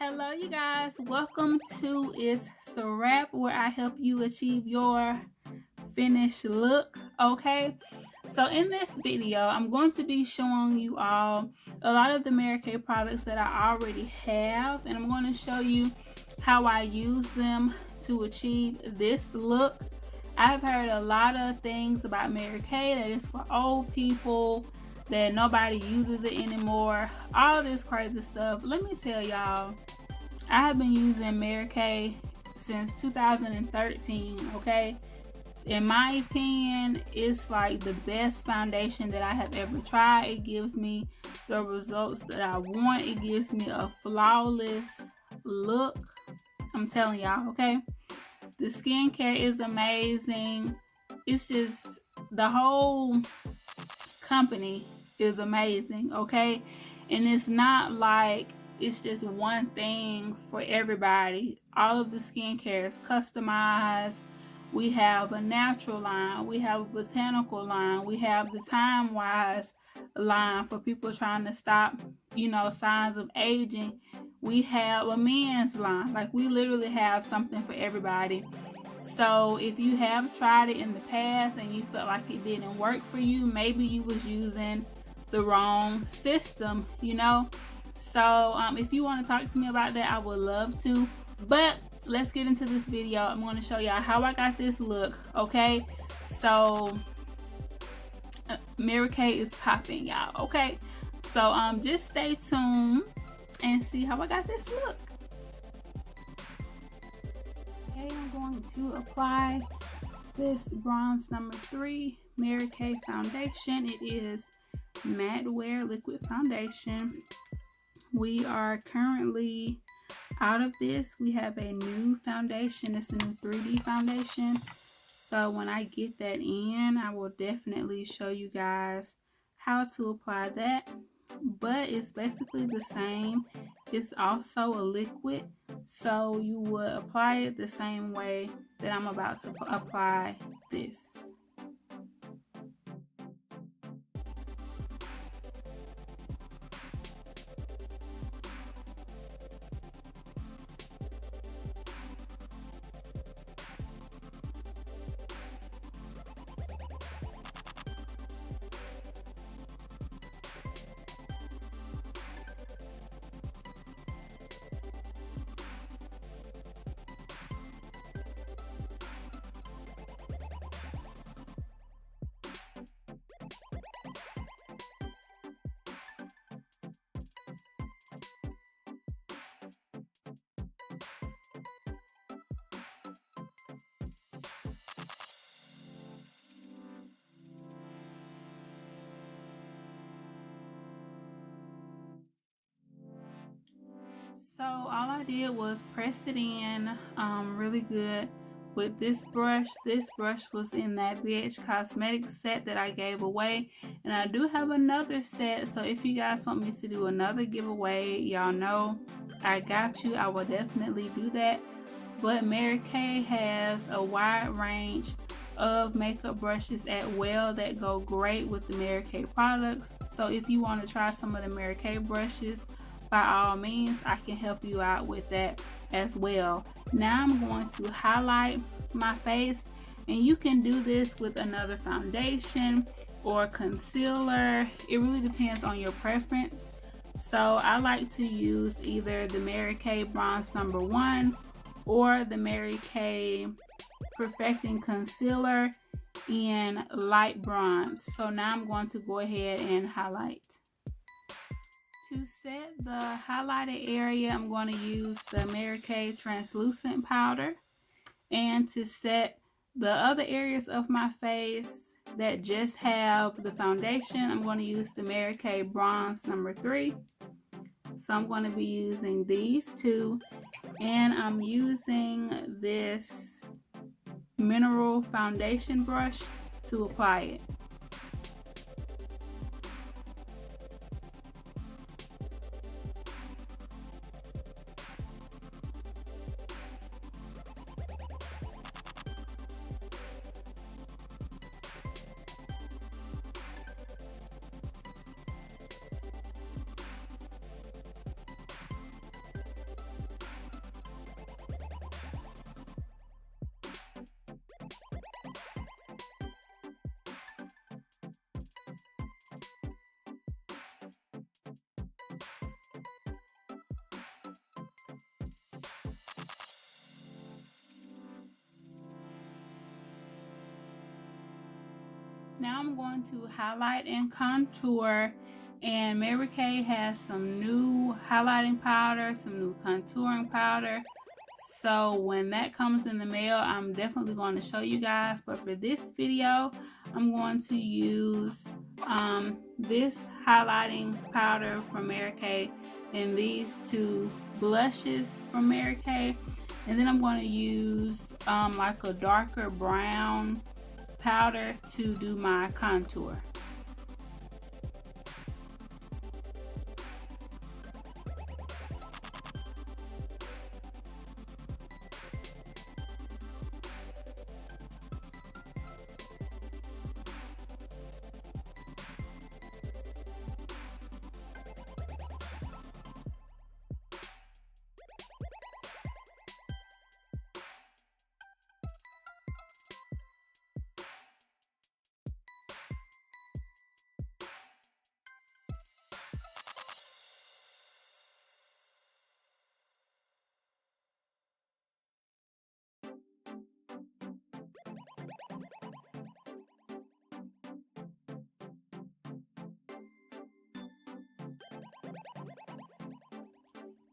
Hello, you guys. Welcome to Itz Sirap, where I help you achieve your finished look. Okay, so in this video, I'm going to be showing you all a lot of the Mary Kay products that I already have, and I'm going to show you how I use them to achieve this look. I've heard a lot of things about Mary Kay that it's for old people, that nobody uses it anymore, all this crazy stuff. Let me tell y'all, I have been using Mary Kay since 2013, okay? In my opinion, it's like the best foundation that I have ever tried. It gives me the results that I want. It gives me a flawless look. I'm telling y'all, okay? The skincare is amazing. It's just, the whole company is amazing, okay? And it's not like it's just one thing for everybody. All of the skincare is customized. We have a natural line, we have a botanical line, we have the time-wise line for people trying to stop, signs of aging. We have a men's line. Like, we literally have something for everybody. So if you have tried it in the past and you felt like it didn't work for you, maybe you was using the wrong system, So if you want to talk to me about that, I would love to. But let's get into this video. I'm going to show y'all how I got this look, okay? So Mary Kay is popping, y'all, okay? So just stay tuned and see how I got this look. Okay, I'm going to apply this bronze number 3 Mary Kay foundation. It is matte wear liquid foundation. We are currently out of this. We have a new foundation. It's a new 3D foundation. So when I get that in, I will definitely show you guys how to apply that. But it's basically the same. It's also a liquid, so you would apply it the same way that I'm about to apply this. So all I did was press it in really good with this brush. This brush was in that BH Cosmetics set that I gave away, and I do have another set, so if you guys want me to do another giveaway, y'all know I got you. I will definitely do that. But Mary Kay has a wide range of makeup brushes as well that go great with the Mary Kay products. So if you want to try some of the Mary Kay brushes, by all means, I can help you out with that as well. Now I'm going to highlight my face, and you can do this with another foundation or concealer. It really depends on your preference. So I like to use either the Mary Kay bronze number 1 or the Mary Kay perfecting concealer in light bronze. So now I'm going to go ahead and highlight. To set the highlighted area, I'm going to use the Mary Kay translucent powder. And to set the other areas of my face that just have the foundation, I'm going to use the Mary Kay bronze number 3. So I'm going to be using these two, and I'm using this mineral foundation brush to apply it. Now I'm going to highlight and contour, and Mary Kay has some new highlighting powder, some new contouring powder. So when that comes in the mail, I'm definitely going to show you guys. But for this video, I'm going to use this highlighting powder from Mary Kay and these two blushes from Mary Kay. And then I'm going to use like a darker brown powder to do my contour.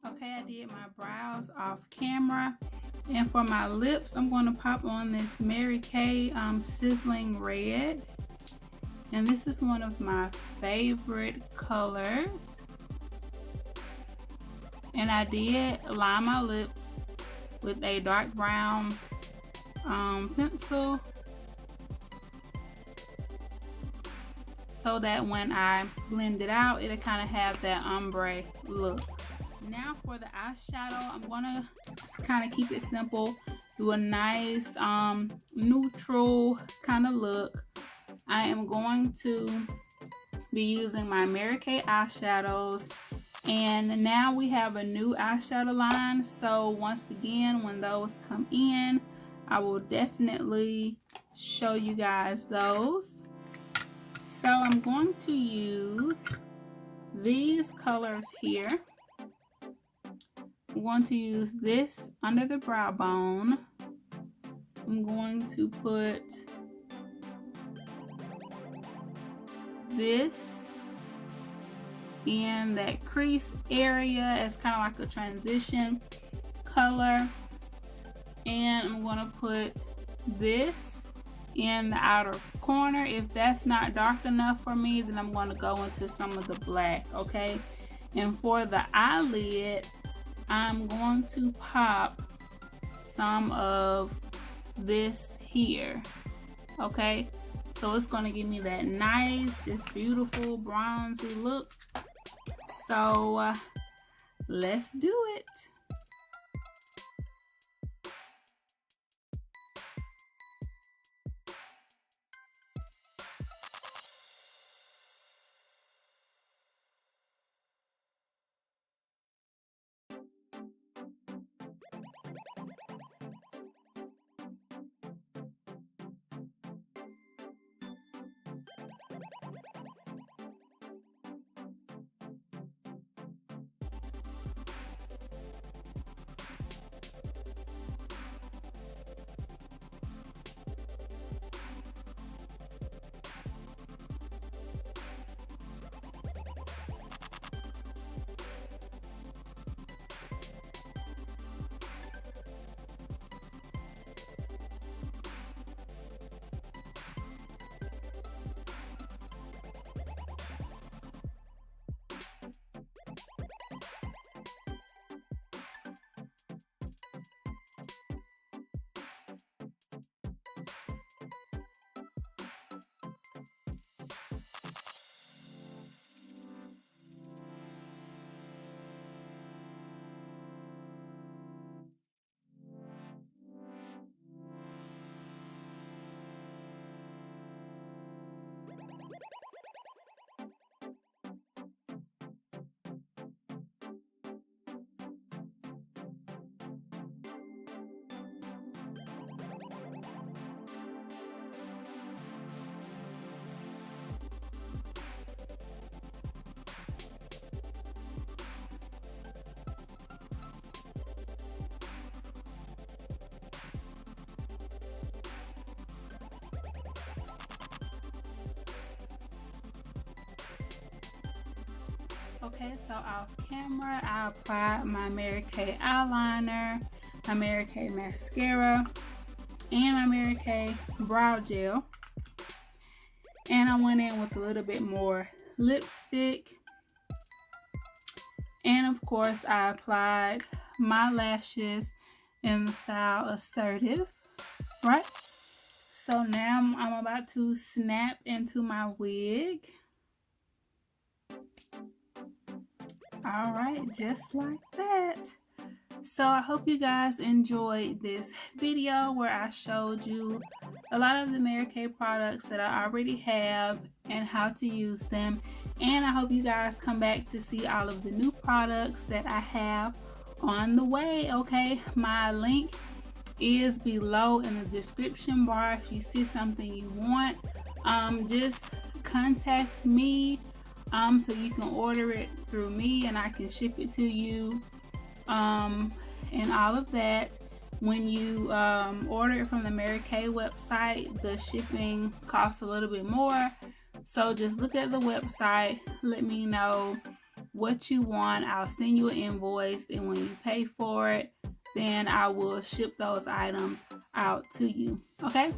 Okay, I did my brows off camera. And for my lips, I'm going to pop on this Mary Kay Sizzling Red. And this is one of my favorite colors. And I did line my lips with a dark brown pencil, so that when I blend it out, it'll kind of have that ombre look. Now for the eyeshadow, I'm gonna kind of keep it simple, do a nice neutral kind of look. I am going to be using my Mary Kay eyeshadows, and now we have a new eyeshadow line. So once again, when those come in, I will definitely show you guys those. So I'm going to use these colors here. I'm going to use this under the brow bone. I'm going to put this in that crease area as kind of like a transition color. And I'm going to put this in the outer corner. If that's not dark enough for me, then I'm going to go into some of the black, okay? And for the eyelid, I'm going to pop some of this here, okay? So it's going to give me that nice, just beautiful bronzy look. So let's do it. Okay, so off camera, I applied my Mary Kay eyeliner, my Mary Kay mascara, and my Mary Kay brow gel. And I went in with a little bit more lipstick. And of course, I applied my lashes in the style Assertive, right? So now I'm about to snap into my wig. All right, just like that. So I hope you guys enjoyed this video where I showed you a lot of the Mary Kay products that I already have and how to use them. And I hope you guys come back to see all of the new products that I have on the way. Okay, my link is below in the description bar. If you see something you want, just contact me so you can order it through me and I can ship it to you, and all of that. When you order it from the Mary Kay website, the shipping costs a little bit more, so just look at the website, let me know what you want, I'll send you an invoice, and when you pay for it, then I will ship those items out to you. Okay,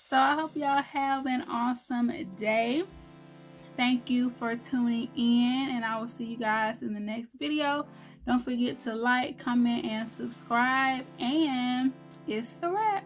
so I hope y'all have an awesome day. Thank you for tuning in, and I will see you guys in the next video. Don't forget to like, comment, and subscribe, and it's a wrap.